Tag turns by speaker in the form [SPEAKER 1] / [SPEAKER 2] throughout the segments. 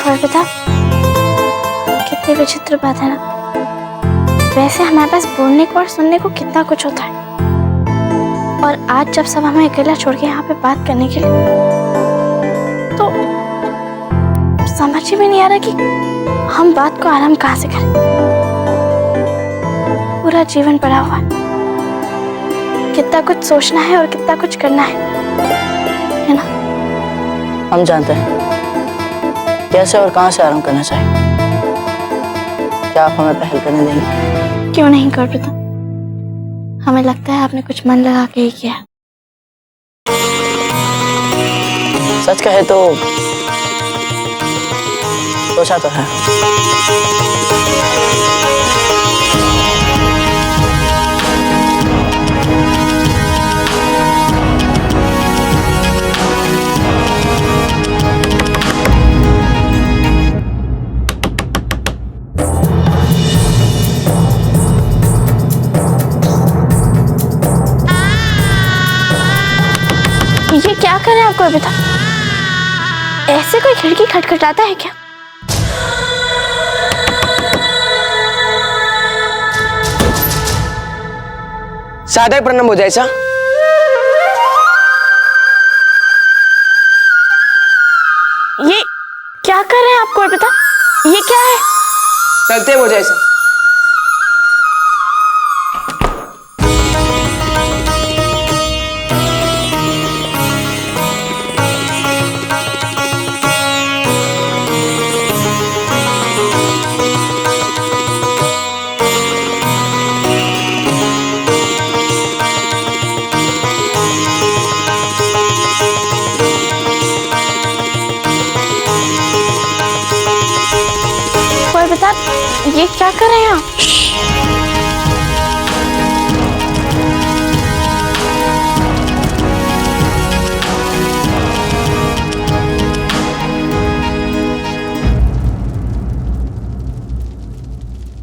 [SPEAKER 1] और बता, कितनी विचित्र बात है ना। वैसे हमारे पास बोलने को और सुनने को कितना कुछ होता है, और आज जब सब हमें अकेला छोड़ के यहाँ पे बात करने के लिए, तो समझ ही में नहीं आ रहा कि हम बात को आराम कहाँ से करें। पूरा जीवन पड़ा हुआ है, कितना कुछ सोचना है और कितना कुछ करना है ना।
[SPEAKER 2] हम जानते हैं कैसे और कहां से आराम करना चाहिए। क्या आप हमें पहल करने देंगे?
[SPEAKER 1] क्यों नहीं कर पाता? हमें लगता है आपने कुछ मन लगा के ही किया।
[SPEAKER 2] सच कहे तो सोचा तो है।
[SPEAKER 1] ये क्या कर रहे हैं आपको बता? ऐसे कोई खिड़की खटखटाता है क्या?
[SPEAKER 3] सादर प्रणाम हो जाए सा।
[SPEAKER 1] ये क्या कर रहे हैं आपको बता? ये क्या है?
[SPEAKER 3] चलते हो जाए सा।
[SPEAKER 1] बता, ये क्या कर रहे हैं आप?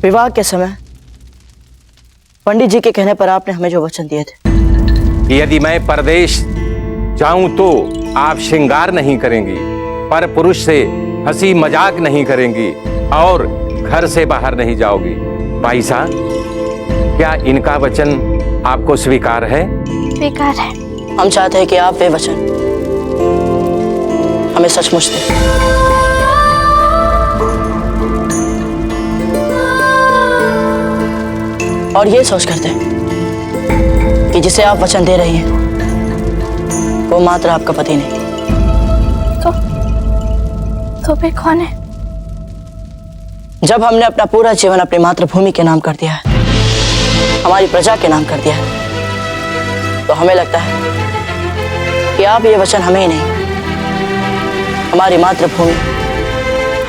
[SPEAKER 2] विवाह के समय पंडित जी के कहने पर आपने हमें जो वचन दिए थे,
[SPEAKER 4] यदि मैं परदेश जाऊं तो आप श्रृंगार नहीं करेंगी, पर पुरुष से हंसी मजाक नहीं करेंगी और घर से बाहर नहीं जाओगी। भाई साहब, क्या इनका वचन आपको स्वीकार है?
[SPEAKER 1] स्वीकार है।
[SPEAKER 2] हम चाहते हैं कि आप वे वचन हमें सचमुच दें। और ये सोच करते हैं कि जिसे आप वचन दे रही हैं वो मात्र आपका पति नहीं।
[SPEAKER 1] तो फिर कौन है?
[SPEAKER 2] जब हमने अपना पूरा जीवन अपनी मातृभूमि के नाम कर दिया है, हमारी प्रजा के नाम कर दिया है, तो हमें लगता है कि आप ये वचन हमें ही नहीं, हमारी मातृभूमि,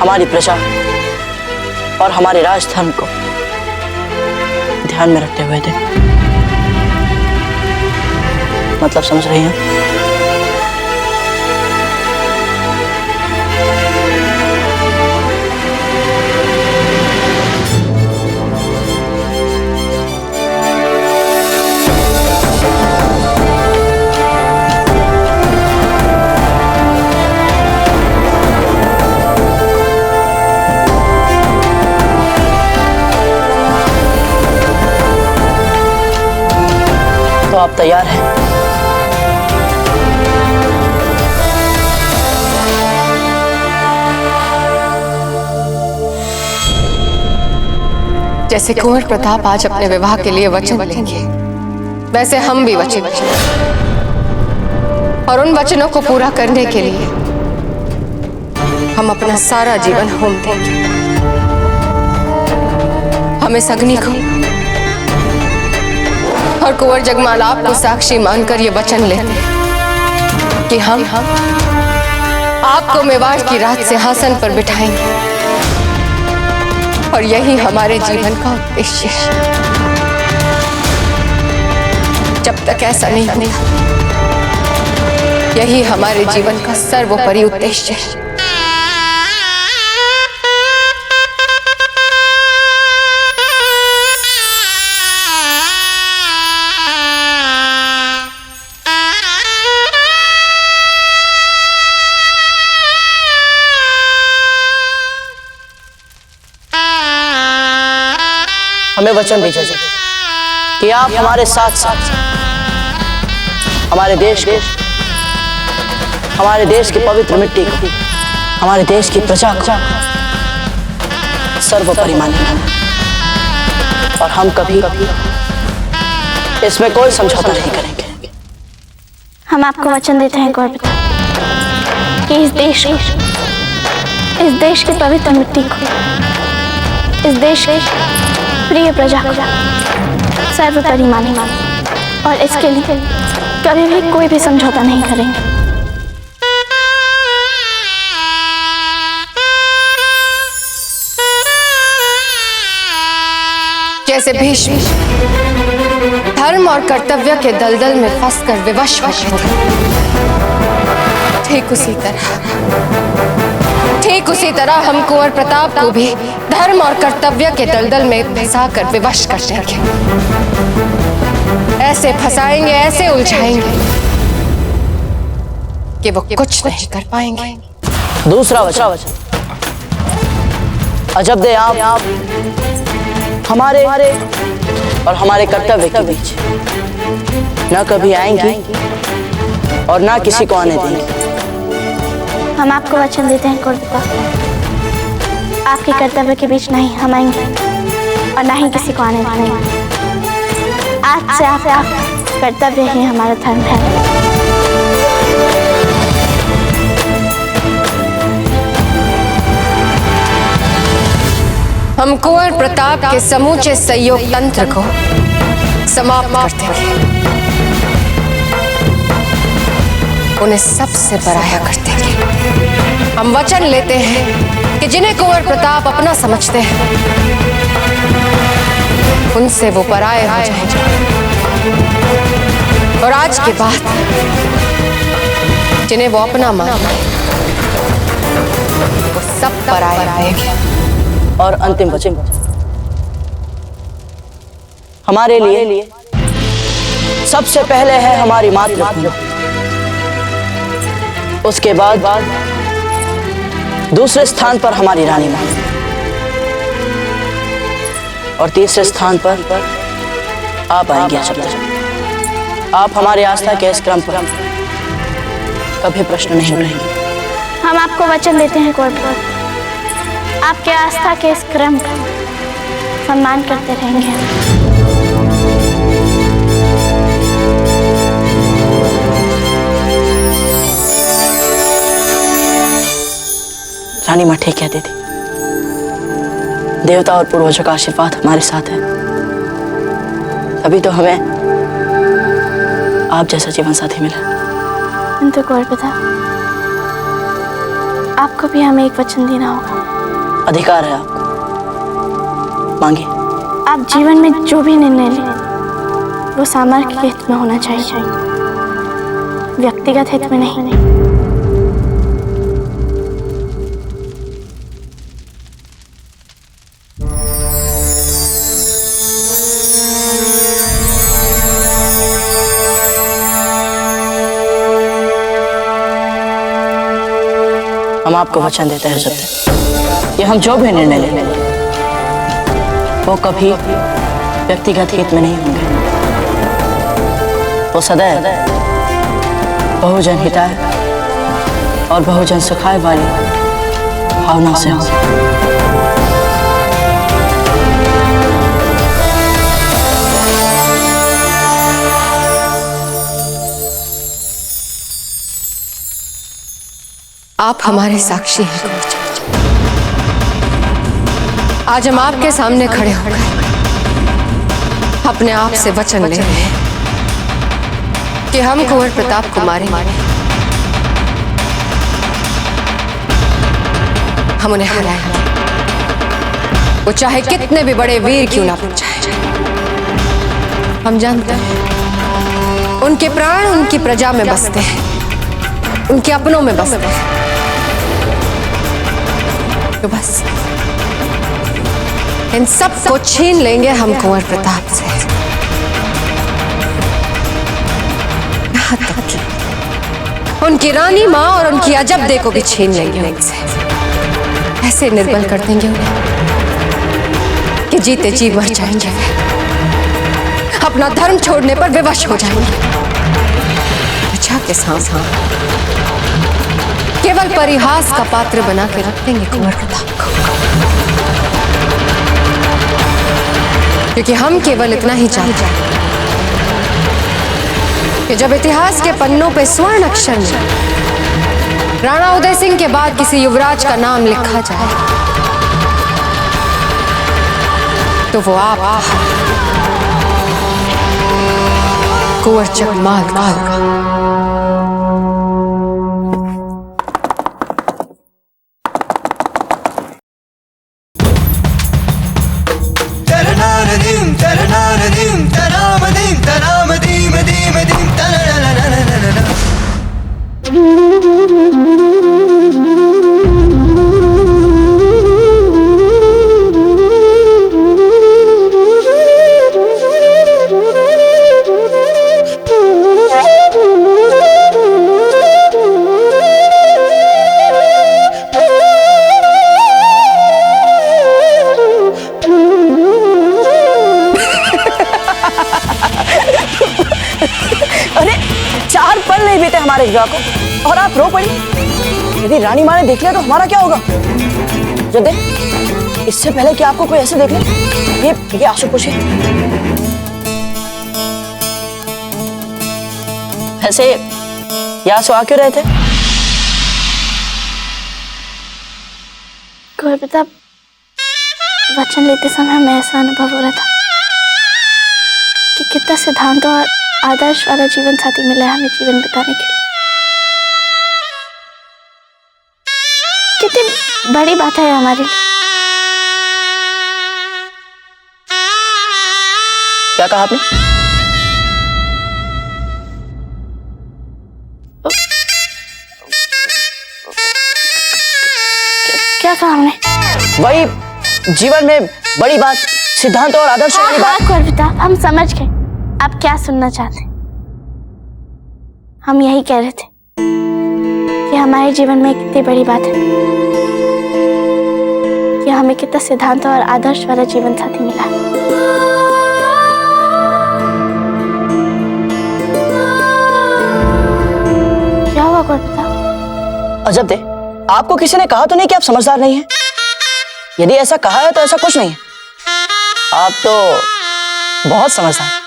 [SPEAKER 2] हमारी प्रजा और हमारे राजधर्म को ध्यान में रखते हुए थे। मतलब समझ रही हैं? तो आप तैयार हैं?
[SPEAKER 5] जैसे कुंवर प्रताप आज अपने विवाह के लिए वचन लेंगे, वैसे हम भी वचन, और उन वचनों को पूरा करने के लिए हम अपना सारा जीवन होम देंगे। हम इस अग्नि को और कुंवर जगमाल आपको साक्षी मानकर ये वचन लेते हैं कि हम आपको मेवाड़ की राज सिंहासन पर बिठाएंगे, और यही हमारे जीवन का उद्देश्य है। जब तक ऐसा नहीं होता, यही हमारे जीवन का सर्वोपरि उद्देश्य है।
[SPEAKER 2] हमें वचन दीजिए कि आप हमारे साथ साथ हमारे देश को, हमारे देश की पवित्र मिट्टी को, हमारे देश की प्रजा को सर्वोपरि मानेंगे और हम कभी इसमें कोई समझौता नहीं करेंगे।
[SPEAKER 1] हम आपको वचन देते हैं गौर पिता कि इस देश की पवित्र मिट्टी को, इस देश की प्रिय प्रजा को सर्वोपरि मानेंगे और इसके लिए कभी भी कोई भी समझौता नहीं करेंगे।
[SPEAKER 5] जैसे भीष्म धर्म और कर्तव्य के दलदल में फंसकर विवश हो गए, ठीक उसी तरह हम कुंवर प्रताप को भी धर्म और कर्तव्य के दलदल में फंसाकर विवश कर देंगे। ऐसे फंसाएंगे, ऐसे उलझाएंगे कि वो कुछ नहीं कर पाएंगे।
[SPEAKER 2] दूसरा वचन, अजब दे आप हमारे और हमारे कर्तव्य के बीच न कभी आएंगी और ना किसी को आने देंगे।
[SPEAKER 1] हम आपको वचन देते हैं गौर पिता, आपके कर्तव्य के बीच नहीं हम आएंगे और ना ही किसी को आने देंगे। आज से आपका कर्तव्य ही हमारा धर्म है।
[SPEAKER 5] हम कुंवर प्रताप के समूचे सहयोग तंत्र को समाप्त कर देंगे, उन्हें सबसे पराया कर देंगे। हम वचन लेते हैं कि जिन्हें कुंवर प्रताप अपना समझते हैं उनसे वो पराये हो जाएंगे और आज के बाद जिन्हें वो अपना माने वो सब पराये रहेंगे।
[SPEAKER 2] और अंतिम वचन, हमारे लिए सबसे पहले है हमारी मातृभूमि, उसके बाद दूसरे स्थान पर हमारी रानी माँ और तीसरे स्थान पर आप आएंगे। आप हमारे आस्था के इस क्रम पर कभी प्रश्न नहीं उठाएंगे।
[SPEAKER 1] हम आपको वचन देते हैं गौर पिता, आपके आस्था के इस क्रम का सम्मान करते रहेंगे।
[SPEAKER 2] रानी माँ ठीक कहती थी, देवता और पूर्वजों का आशीर्वाद हमारे साथ है, अभी तो हमें आप जैसा जीवन साथी मिला।
[SPEAKER 1] किंतु गौर पिता, आपको भी हमें एक वचन देना होगा।
[SPEAKER 2] अधिकार है आपको, मांगिए।
[SPEAKER 1] आप जीवन में जो भी निर्णय लें वो सामर्थ्य के हित में होना चाहिए, व्यक्तिगत हित में नहीं।
[SPEAKER 2] हम आपको वचन देते हैं सत्य कि हम जो भी निर्णय लें वो कभी व्यक्तिगत हित में नहीं होंगे, वो सदैव बहुजन हिताय और बहुजन सुखाय वाली भावना से होंगे।
[SPEAKER 5] आप हमारे साक्षी हैं। आज हम आपके सामने खड़े होकर अपने आप से वचन ले रहे हैं कि हम कुंवर प्रताप को मारेंगे, हम उन्हें हराएंगे, वो चाहे कितने भी बड़े वीर क्यों ना बन जाए। हम जानते हैं उनके प्राण उनकी प्रजा में बसते हैं, उनके अपनों में बसते हैं। तो बस इन सब को छीन लेंगे हम कुंवर प्रताप से, यहाँ तक कि उनकी रानी माँ और उनकी अजबदे को भी छीन लेंगे उनसे। ऐसे निर्बल कर देंगे उन्हें कि जीते जी मर जाएंगे, अपना धर्म छोड़ने पर विवश हो जाएंगे। प्रजा के साथ केवल परिहास का पात्र बना के रख देंगे कुंवर प्रताप को, क्योंकि हम केवल इतना ही चाहते हैं कि जब इतिहास के पन्नों पे स्वर्ण अक्षर में राणा उदय सिंह के बाद किसी युवराज का नाम लिखा जाए तो वो आप कुंवर जगमाल का होगा।
[SPEAKER 2] हमारे विवाह को और आप रो पड़ी। यदि रानी माँ ने देख लिया तो हमारा क्या होगा? जब देख, इससे पहले कि आपको कोई ऐसे देख ले, ये आंसू पूछिए। ऐसे ये आंसू आ क्यों रहे थे?
[SPEAKER 1] कुंवर प्रताप, वचन लेते समय हमें ऐसा अनुभव हो रहा था कि कितना सिद्धांत और आदर्श वाला जीवन साथी मिला है हमें जीवन बिताने के लिए। कितनी बड़ी बात है हमारे लिए।
[SPEAKER 2] क्या कहा आपने?
[SPEAKER 1] क्या कहा हमने?
[SPEAKER 2] वही जीवन में बड़ी बात, सिद्धांत और आदर्श वाली बात।
[SPEAKER 1] कुंवर प्रताप, हम समझ गए आप क्या सुनना चाहते। हम यही कह रहे थे कि हमारे जीवन में कितनी बड़ी बात है कि हमें कितना सिद्धांत और आदर्श वाला जीवन साथी मिला है। क्या हुआ कुंवर प्रताप?
[SPEAKER 2] अजब दे, आपको किसी ने कहा तो नहीं कि आप समझदार नहीं हैं? यदि ऐसा कहा है तो ऐसा कुछ नहीं है, आप तो बहुत समझदार।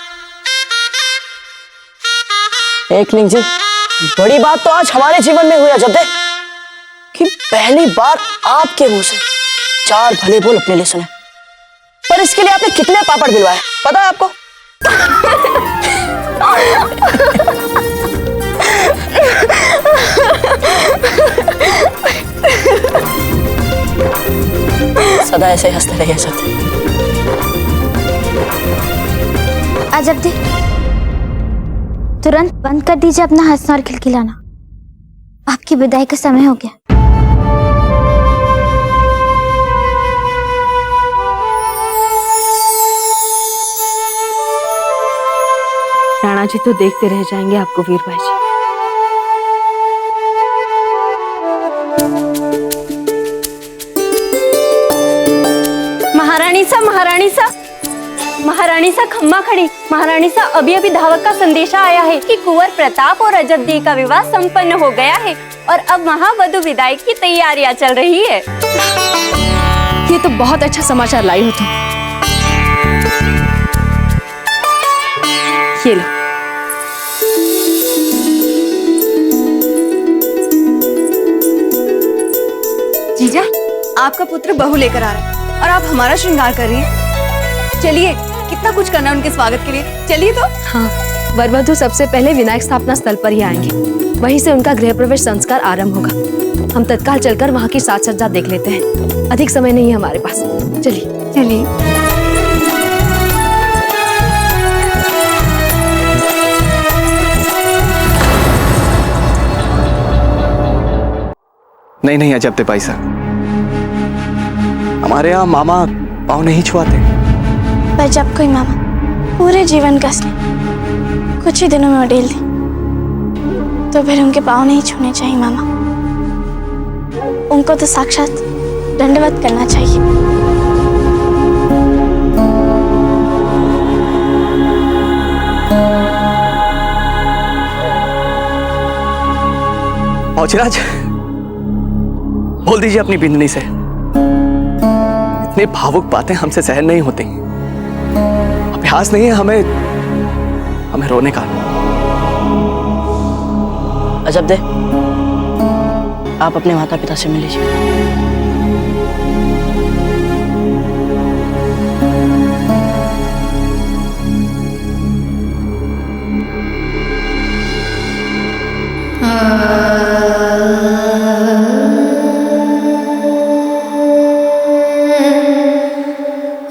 [SPEAKER 2] एकलिंग जी, बड़ी बात तो आज हमारे जीवन में हुई अजब दे कि पहली बार आपके मुंह से 4 भले बोल अपने लिए सुने। पर इसके लिए आपने कितने पापड़ बिलवाए पता है आपको? सदा ऐसे हंसते रहिए सत्य।
[SPEAKER 6] अजब दे, तुरंत बंद कर दीजिए अपना हंसना और खिलखिलाना। आपकी विदाई का समय हो गया।
[SPEAKER 7] राणा जी तो देखते रह जाएंगे आपको वीरबाई जी।
[SPEAKER 8] महारानी सा खम्मा खड़ी। महारानी सा अभी अभी धावक का संदेशा आया है कि कुंवर प्रताप और अजब दी का विवाह संपन्न हो गया है और अब महावधु विदाई की तैयारियां चल रही है।
[SPEAKER 7] ये तो बहुत अच्छा समाचार लाई हो तुम। ये लो।
[SPEAKER 8] जीजा, आपका पुत्र बहू लेकर आ रहा है और आप हमारा श्रृंगार कर रही हैं। चलिए, कितना कुछ करना है उनके स्वागत के लिए। चलिए तो।
[SPEAKER 7] हाँ, वरवधु सबसे पहले विनायक स्थापना स्थल पर ही आएंगे। वहीं से उनका गृह प्रवेश संस्कार आरंभ होगा। हम तत्काल चलकर वहाँ की साज सज्जा देख लेते हैं। अधिक समय नहीं है हमारे पास। चलिए
[SPEAKER 8] चलिए।
[SPEAKER 9] नहीं नहीं अजब दे भाई साहब, हमारे यहाँ मामा पाँव नहीं छुआते।
[SPEAKER 1] पर जब कोई मामा पूरे जीवन का स्नेह कुछ ही दिनों में उड़ेल दे तो फिर उनके पाँव नहीं छूने चाहिए मामा। उनको तो साक्षात दंडवत करना चाहिए।
[SPEAKER 9] औचराज, बोल दीजिए अपनी बिंदनी से, इतनी भावुक बातें हमसे सहन नहीं होती। अभ्यास नहीं है हमें रोने का।
[SPEAKER 2] अजब दे, आप अपने माता पिता से मिल लीजिए।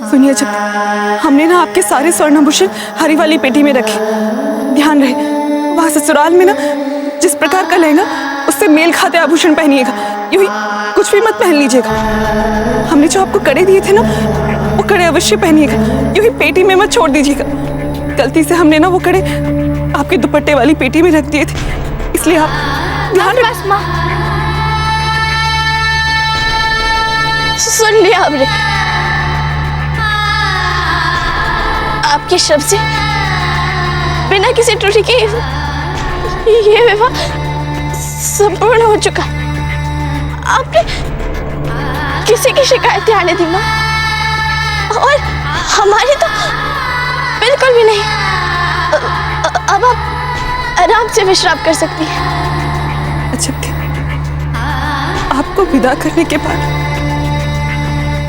[SPEAKER 10] सुनिए, जब हमने ना आपके सारे स्वर्णाभूषण हरी वाली पेटी में रखे, ध्यान रहे वहां ससुराल में ना जिस प्रकार का लहंगा उससे मेल खाते आभूषण पहनिएगा, यूं ही कुछ भी मत पहन लीजिएगा। हमने जो आपको कड़े दिए थे ना, वो कड़े अवश्य पहनिएगा, यूं ही पेटी में मत छोड़ दीजिएगा। गलती से हमने ना वो कड़े आपके दुपट्टे वाली पेटी में रख दिए थे, इसलिए आप ध्यान रख।
[SPEAKER 1] सुन लिया हमने आपके शब्द से, बिना किसी त्रुटि के ये विवाह संपूर्ण हो चुका। आपने किसी की शिकायतें आने दी माँ, और हमारी तो बिल्कुल भी नहीं। अब आप आराम से विश्राम कर सकती हैं।
[SPEAKER 10] अच्छा, आपको विदा करने के बाद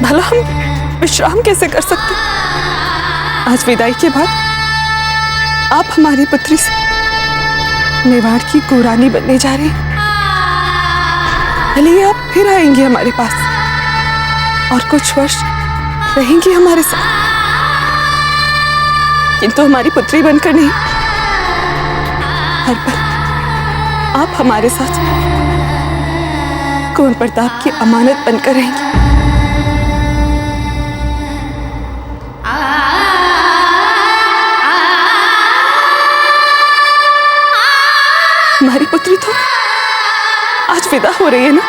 [SPEAKER 10] भला हम विश्राम कैसे कर सकते? आज विदाई के बाद आप हमारी पुत्री से मेवाड़ की कुरानी बनने जा रही हैं। भले ही आप फिर आएंगी हमारे पास और कुछ वर्ष रहेंगी हमारे साथ, किंतु हमारी पुत्री बनकर नहीं, हर पल आप हमारे साथ कुंवर प्रताप की अमानत बनकर रहेंगी। हमारी पुत्री तो आज विदा हो रही है ना?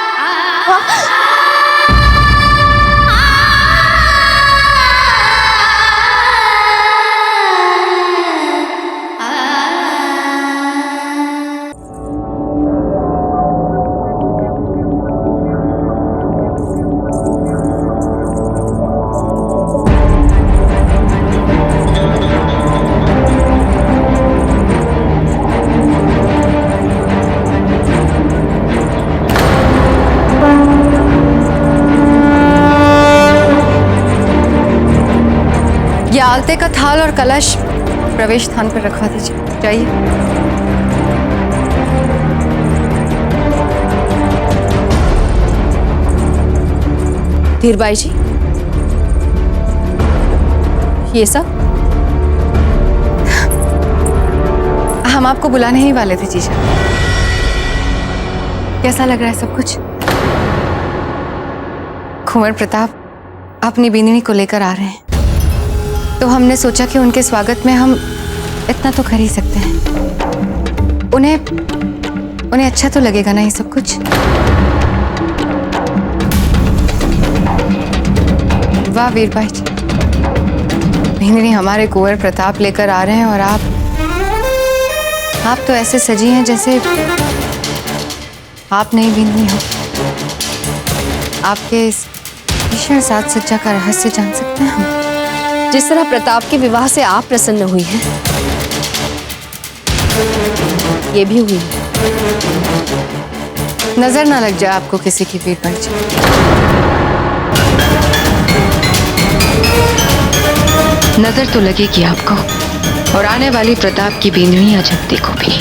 [SPEAKER 5] आलते का थाल और कलश प्रवेश स्थान पर रखवा दीजिए। जाइए।
[SPEAKER 7] धीरबाई जी, ये सब
[SPEAKER 5] हम आपको बुलाने ही वाले थे जीजा। कैसा लग रहा है सब कुछ? कुंवर प्रताप अपनी बिंदिनी को लेकर आ रहे हैं, तो हमने सोचा कि उनके स्वागत में हम इतना तो कर ही सकते हैं। उन्हें अच्छा तो लगेगा ना ये सब कुछ। वाह वीरबाई जी, बिंदिनी हमारे कुंवर प्रताप लेकर आ रहे हैं और आप तो ऐसे सजी हैं जैसे आप नहीं बिंदिनी हो। आपके इस भीषण साज सज्जा का रहस्य जान सकते हैं हम?
[SPEAKER 7] जिस तरह प्रताप के विवाह से आप प्रसन्न हुई हैं, ये भी हुई है।
[SPEAKER 5] नजर ना लग जाए आपको किसी की, वीरबाई जी।
[SPEAKER 11] नजर तो लगेगी आपको, और आने वाली प्रताप की बिंदिनी अजब देखो भी।